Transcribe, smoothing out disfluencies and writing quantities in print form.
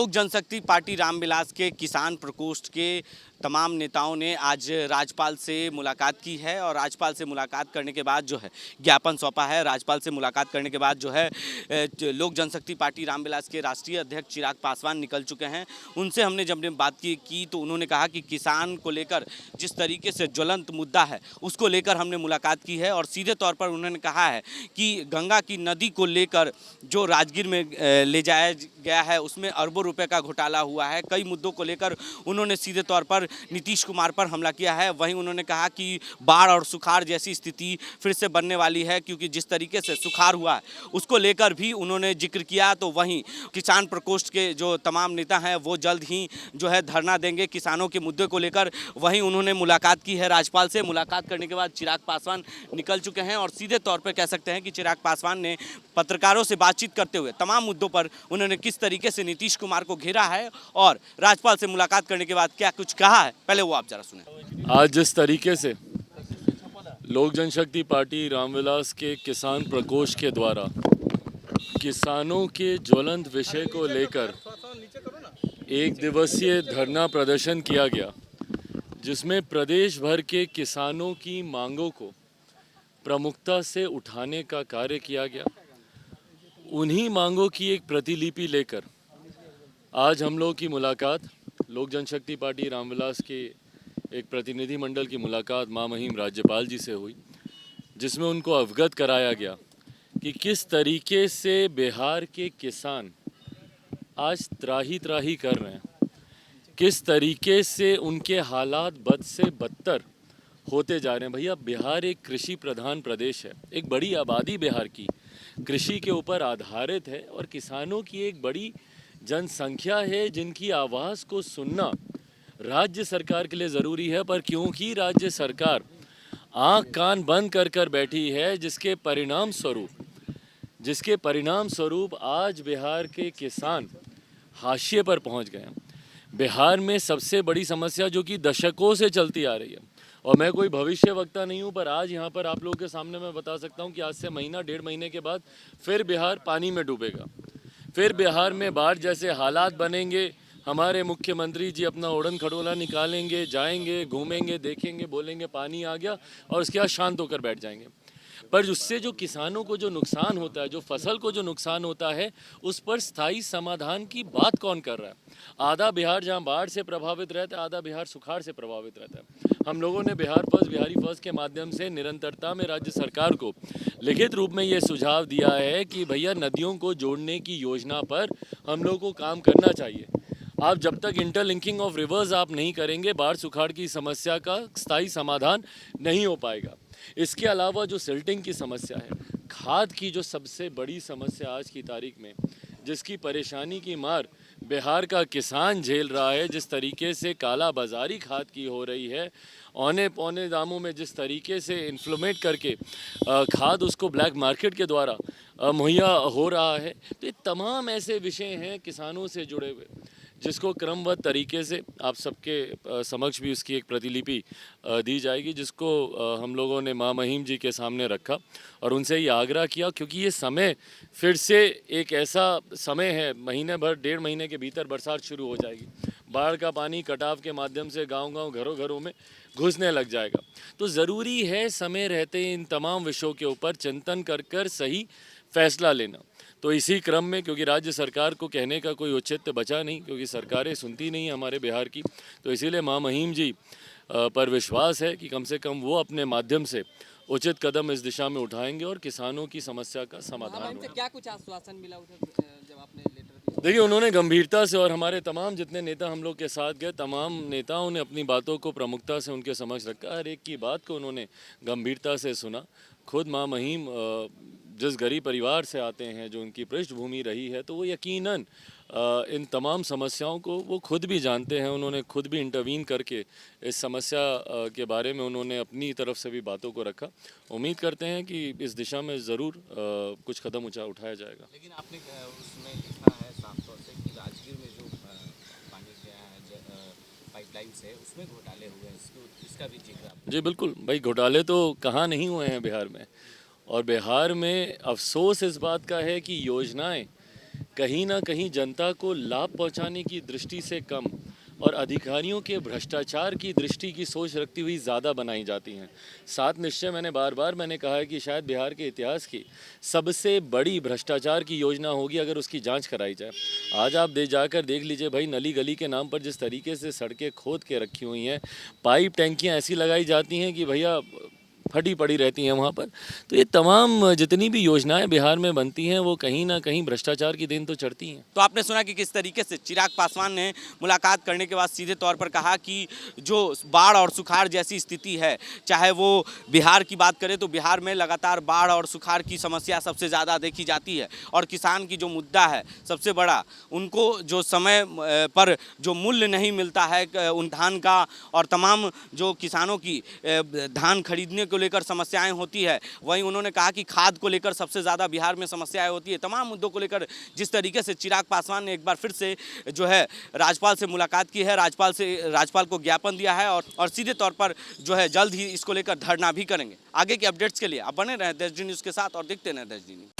लोक जनशक्ति पार्टी रामविलास के किसान प्रकोष्ठ के तमाम नेताओं ने आज राज्यपाल से मुलाकात की है और राज्यपाल से मुलाकात करने के बाद जो है ज्ञापन सौंपा है। राज्यपाल से मुलाकात करने के बाद जो है लोक जनशक्ति पार्टी रामविलास के राष्ट्रीय अध्यक्ष चिराग पासवान निकल चुके हैं। उनसे हमने जब बात की तो उन्होंने कहा कि किसान को लेकर जिस तरीके से ज्वलंत मुद्दा है उसको लेकर हमने मुलाकात की है और सीधे तौर पर उन्होंने कहा है कि गंगा की नदी को लेकर जो राजगीर में ले जाया गया है उसमें अरबों रुपए का घोटाला हुआ है। कई मुद्दों को लेकर उन्होंने सीधे तौर पर नीतीश कुमार पर हमला किया है। वहीं उन्होंने कहा कि बाढ़ और सुखाड़ जैसी स्थिति फिर से बनने वाली है, क्योंकि जिस तरीके से सुखाड़ हुआ है उसको लेकर भी उन्होंने जिक्र किया। तो वहीं किसान प्रकोष्ठ के जो तमाम नेता हैं वो जल्द ही जो है धरना देंगे किसानों के मुद्दे को लेकर। वहीं उन्होंने मुलाकात की है राज्यपाल से। मुलाकात करने के बाद चिराग पासवान निकल चुके हैं और सीधे तौर पर कह सकते हैं कि चिराग पासवान ने पत्रकारों से बातचीत करते हुए तमाम मुद्दों पर उन्होंने किस तरीके से नीतीश कुमार को घेरा है और राज्यपाल से मुलाकात करने के बाद क्या कुछ कहा है, पहले वो आप जरा सुने। आज जिस तरीके से लोक जनशक्ति पार्टी रामविलास के किसान प्रकोष्ठ के द्वारा किसानों के ज्वलंत विषय को लेकर एक दिवसीय धरना प्रदर्शन किया गया, जिसमें प्रदेश भर के किसानों की मांगों को प्रमुखता से उठाने का कार्य किया गया। उन्हीं मांगों की एक प्रतिलिपि लेकर आज हम लोग की मुलाकात लोक जनशक्ति पार्टी रामविलास के एक प्रतिनिधिमंडल की मुलाकात महामहिम राज्यपाल जी से हुई, जिसमें उनको अवगत कराया गया कि किस तरीके से बिहार के किसान आज त्राही त्राही कर रहे हैं, किस तरीके से उनके हालात बद से बदतर होते जा रहे हैं। भैया, बिहार एक कृषि प्रधान प्रदेश है, एक बड़ी आबादी बिहार की कृषि के ऊपर आधारित है और किसानों की एक बड़ी जनसंख्या है जिनकी आवाज़ को सुनना राज्य सरकार के लिए ज़रूरी है। पर क्योंकि राज्य सरकार आँख कान बंद कर कर बैठी है, जिसके परिणाम स्वरूप आज बिहार के किसान हाशिए पर पहुंच गए हैं। बिहार में सबसे बड़ी समस्या जो कि दशकों से चलती आ रही है, और मैं कोई भविष्य वक्ता नहीं हूं, पर आज यहाँ पर आप लोगों के सामने मैं बता सकता हूं कि आज से महीना डेढ़ महीने के बाद फिर बिहार पानी में डूबेगा, फिर बिहार में बाढ़ जैसे हालात बनेंगे। हमारे मुख्यमंत्री जी अपना ओढ़न खटोला निकालेंगे, जाएंगे, घूमेंगे, देखेंगे, बोलेंगे पानी आ गया और उसके बाद शांत होकर बैठ जाएंगे। पर उससे जो किसानों को जो नुकसान होता है, जो फसल को जो नुकसान होता है, उस पर स्थायी समाधान की बात कौन कर रहा है? आधा बिहार जहां बाढ़ से प्रभावित रहता है, आधा बिहार सुखाड़ से प्रभावित रहता है। हम लोगों ने बिहार फर्स्ट, बिहारी फर्स्ट के माध्यम से निरंतरता में राज्य सरकार को लिखित रूप में ये सुझाव दिया है कि भैया नदियों को जोड़ने की योजना पर हम लोग को काम करना चाहिए। आप जब तक इंटरलिंकिंग ऑफ रिवर्स आप नहीं करेंगे, बाढ़ सुखाड़ की समस्या का स्थायी समाधान नहीं हो पाएगा। इसके अलावा जो सिल्टिंग की समस्या है, खाद की जो सबसे बड़ी समस्या आज की तारीख में, जिसकी परेशानी की मार बिहार का किसान झेल रहा है, जिस तरीके से काला बाजारी खाद की हो रही है, औने पौने दामों में जिस तरीके से इन्फ्लेमेट करके खाद उसको ब्लैक मार्केट के द्वारा मुहैया हो रहा है, तो ये तमाम ऐसे विषय हैं किसानों से जुड़े हुए, जिसको क्रमबद्ध तरीके से आप सबके समक्ष भी उसकी एक प्रतिलिपि दी जाएगी, जिसको हम लोगों ने महामहिम जी के सामने रखा और उनसे ये आग्रह किया, क्योंकि ये समय फिर से एक ऐसा समय है, महीने भर डेढ़ महीने के भीतर बरसात शुरू हो जाएगी, बाढ़ का पानी कटाव के माध्यम से गांव-गांव घरों-घरों में घुसने लग जाएगा। तो ज़रूरी है समय रहते इन तमाम विषयों के ऊपर चिंतन कर कर सही फैसला लेना। तो इसी क्रम में, क्योंकि राज्य सरकार को कहने का कोई औचित्य बचा नहीं, क्योंकि सरकारें सुनती नहीं हमारे बिहार की, तो इसीलिए महामहिम जी पर विश्वास है कि कम से कम वो अपने माध्यम से उचित कदम इस दिशा में उठाएंगे और किसानों की समस्या का समाधान होगा। क्या कुछ आश्वासन मिला उधर जब आपने लेटर दिया? देखिए, उन्होंने गंभीरता से, और हमारे तमाम जितने नेता हम लोग के साथ गए, तमाम नेताओं ने अपनी बातों को प्रमुखता से उनके समक्ष रखा। हर एक की बात को उन्होंने गंभीरता से सुना। खुद महामहिम जिस गरीब परिवार से आते हैं, जो उनकी पृष्ठभूमि रही है, तो वो यकीनन इन तमाम समस्याओं को वो खुद भी जानते हैं। उन्होंने खुद भी इंटरवीन करके इस समस्या के बारे में उन्होंने अपनी तरफ से भी बातों को रखा। उम्मीद करते हैं कि इस दिशा में ज़रूर कुछ कदम उठाया जाएगा। लेकिन आपने उसमें लिखा है साफ तौर से कि राजगीर में जो पानी गया है पाइपलाइन से, उसमें घोटाले हुए हैं, इसका भी जिक्र। जी बिल्कुल भाई, घोटाले तो कहाँ नहीं हुए हैं बिहार में, और बिहार में अफसोस इस बात का है कि योजनाएं कहीं ना कहीं जनता को लाभ पहुंचाने की दृष्टि से कम और अधिकारियों के भ्रष्टाचार की दृष्टि की सोच रखती हुई ज़्यादा बनाई जाती हैं। सात निश्चय मैंने बार मैंने कहा है कि शायद बिहार के इतिहास की सबसे बड़ी भ्रष्टाचार की योजना होगी अगर उसकी जांच कराई जाए। आज आप जाकर देख लीजिए भाई, नली गली के नाम पर जिस तरीके से सड़कें खोद के रखी हुई हैं, पाइप टैंकियाँ ऐसी लगाई जाती हैं कि भैया फटी पड़ी रहती हैं वहाँ पर। तो ये तमाम जितनी भी योजनाएं बिहार में बनती हैं वो कहीं ना कहीं भ्रष्टाचार की देन तो चढ़ती हैं। तो आपने सुना कि किस तरीके से चिराग पासवान ने मुलाकात करने के बाद सीधे तौर पर कहा कि जो बाढ़ और सुखाड़ जैसी स्थिति है, चाहे वो बिहार की बात करें तो बिहार में लगातार बाढ़ और सुखाड़ की समस्या सबसे ज़्यादा देखी जाती है, और किसान की जो मुद्दा है सबसे बड़ा, उनको जो समय पर जो मूल्य नहीं मिलता है उन धान का, और तमाम जो किसानों की धान खरीदने को लेकर समस्याएं होती है। वहीं उन्होंने कहा कि खाद को लेकर सबसे ज़्यादा बिहार में समस्याएं होती है। तमाम मुद्दों को लेकर जिस तरीके से चिराग पासवान ने एक बार फिर से जो है राज्यपाल से मुलाकात की है, राज्यपाल को ज्ञापन दिया है, और सीधे तौर पर जो है जल्द ही इसको लेकर धरना भी करेंगे। आगे के अपडेट्स के लिए आप बने रहें देश डी न्यूज़ के साथ और देखते रहें देश डी न्यूज़।